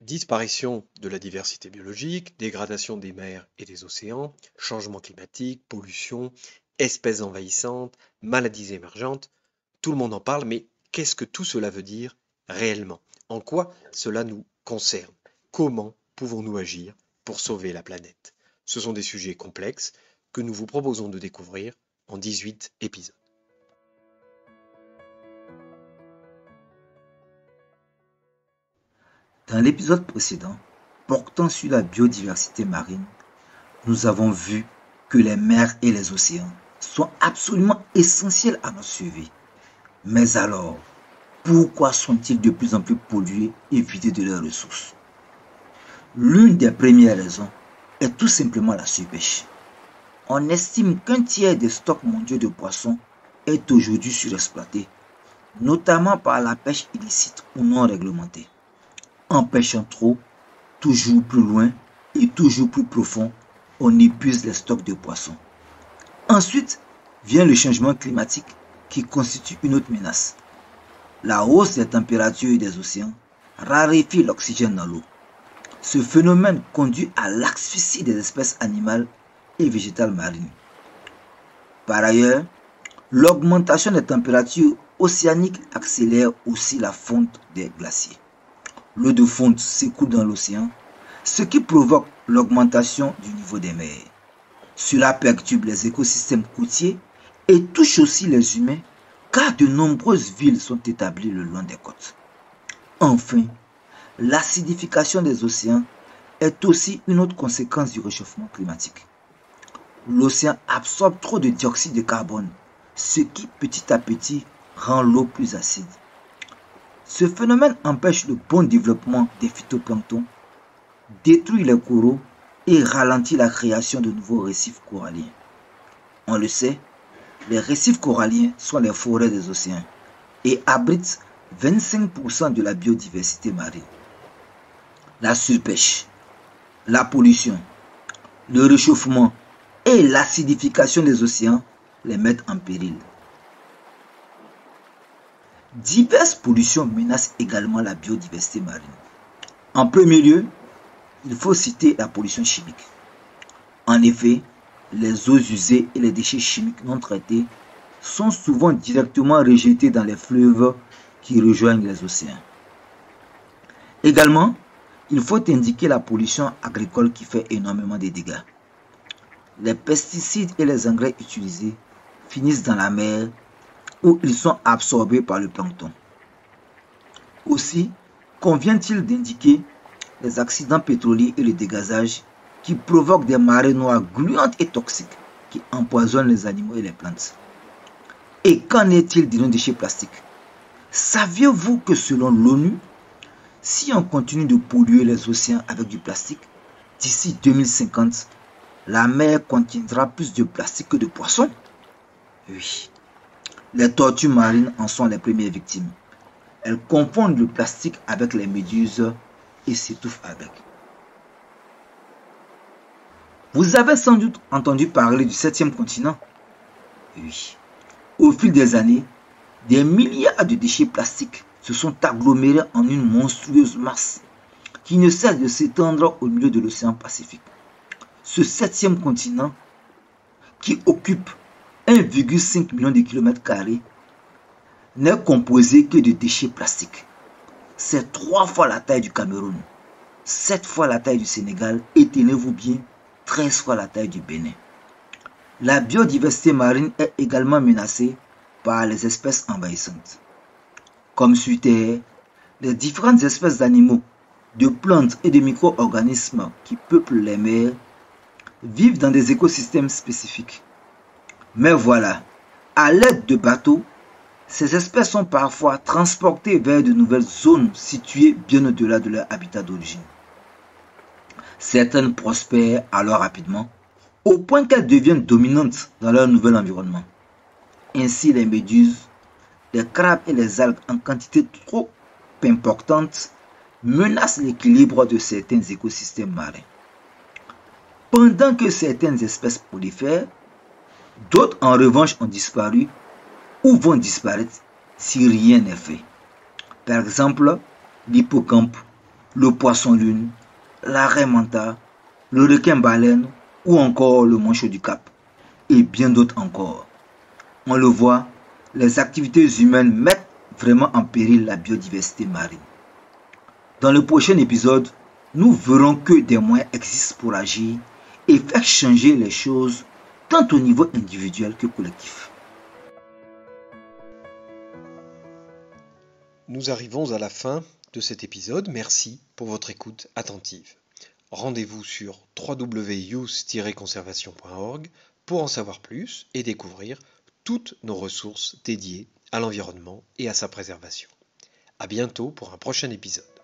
Disparition de la diversité biologique, dégradation des mers et des océans, changement climatique, pollution, espèces envahissantes, maladies émergentes, tout le monde en parle, mais qu'est-ce que tout cela veut dire réellement? En quoi cela nous concerne? Comment pouvons-nous agir pour sauver la planète? Ce sont des sujets complexes que nous vous proposons de découvrir en 18 épisodes. Dans l'épisode précédent, portant sur la biodiversité marine, nous avons vu que les mers et les océans sont absolument essentiels à notre survie. Mais alors, pourquoi sont-ils de plus en plus pollués et vidés de leurs ressources? L'une des premières raisons est tout simplement la surpêche. On estime qu'un tiers des stocks mondiaux de poissons est aujourd'hui surexploité, notamment par la pêche illicite ou non réglementée. En pêchant trop, toujours plus loin et toujours plus profond, on épuise les stocks de poissons. Ensuite vient le changement climatique qui constitue une autre menace. La hausse des températures des océans raréfie l'oxygène dans l'eau. Ce phénomène conduit à l'asphyxie des espèces animales et végétales marines. Par ailleurs, l'augmentation des températures océaniques accélère aussi la fonte des glaciers. L'eau de fonte s'écoule dans l'océan, ce qui provoque l'augmentation du niveau des mers. Cela perturbe les écosystèmes côtiers et touche aussi les humains, car de nombreuses villes sont établies le long des côtes. Enfin, l'acidification des océans est aussi une autre conséquence du réchauffement climatique. L'océan absorbe trop de dioxyde de carbone, ce qui petit à petit rend l'eau plus acide. Ce phénomène empêche le bon développement des phytoplanctons, détruit les coraux et ralentit la création de nouveaux récifs coralliens. On le sait, les récifs coralliens sont les forêts des océans et abritent 25% de la biodiversité marine. La surpêche, la pollution, le réchauffement et l'acidification des océans les mettent en péril. Diverses pollutions menacent également la biodiversité marine. En premier lieu, il faut citer la pollution chimique. En effet, les eaux usées et les déchets chimiques non traités sont souvent directement rejetés dans les fleuves qui rejoignent les océans. Également, il faut indiquer la pollution agricole qui fait énormément de dégâts. Les pesticides et les engrais utilisés finissent dans la mer où ils sont absorbés par le plancton. Aussi, convient-il d'indiquer les accidents pétroliers et le dégazage qui provoquent des marées noires gluantes et toxiques qui empoisonnent les animaux et les plantes. Et qu'en est-il de nos déchets plastiques? Saviez-vous que selon l'ONU, si on continue de polluer les océans avec du plastique, d'ici 2050, la mer contiendra plus de plastique que de poissons? Oui. Les tortues marines en sont les premières victimes. Elles confondent le plastique avec les méduses et s'étouffent avec. Vous avez sans doute entendu parler du 7e continent? Oui. Au fil des années, des milliards de déchets plastiques se sont agglomérés en une monstrueuse masse qui ne cesse de s'étendre au milieu de l'océan Pacifique. Ce 7e continent, qui occupe 1,5 million de kilomètres carrés, n'est composé que de déchets plastiques. C'est 3 fois la taille du Cameroun, 7 fois la taille du Sénégal et, tenez-vous bien, 13 fois la taille du Bénin. La biodiversité marine est également menacée par les espèces envahissantes. Comme sur Terre, les différentes espèces d'animaux, de plantes et de micro-organismes qui peuplent les mers vivent dans des écosystèmes spécifiques. Mais voilà, à l'aide de bateaux, ces espèces sont parfois transportées vers de nouvelles zones situées bien au-delà de leur habitat d'origine. Certaines prospèrent alors rapidement, au point qu'elles deviennent dominantes dans leur nouvel environnement. Ainsi, les méduses, les crabes et les algues en quantité trop importante menacent l'équilibre de certains écosystèmes marins. Pendant que certaines espèces prolifèrent, d'autres en revanche ont disparu ou vont disparaître si rien n'est fait. Par exemple, l'hippocampe, le poisson-lune, la raie manta, le requin-baleine ou encore le manchot du Cap, et bien d'autres encore. On le voit, les activités humaines mettent vraiment en péril la biodiversité marine. Dans le prochain épisode, nous verrons que des moyens existent pour agir et faire changer les choses tant au niveau individuel que collectif. Nous arrivons à la fin de cet épisode. Merci pour votre écoute attentive. Rendez-vous sur www.youth-conservation.org pour en savoir plus et découvrir toutes nos ressources dédiées à l'environnement et à sa préservation. À bientôt pour un prochain épisode.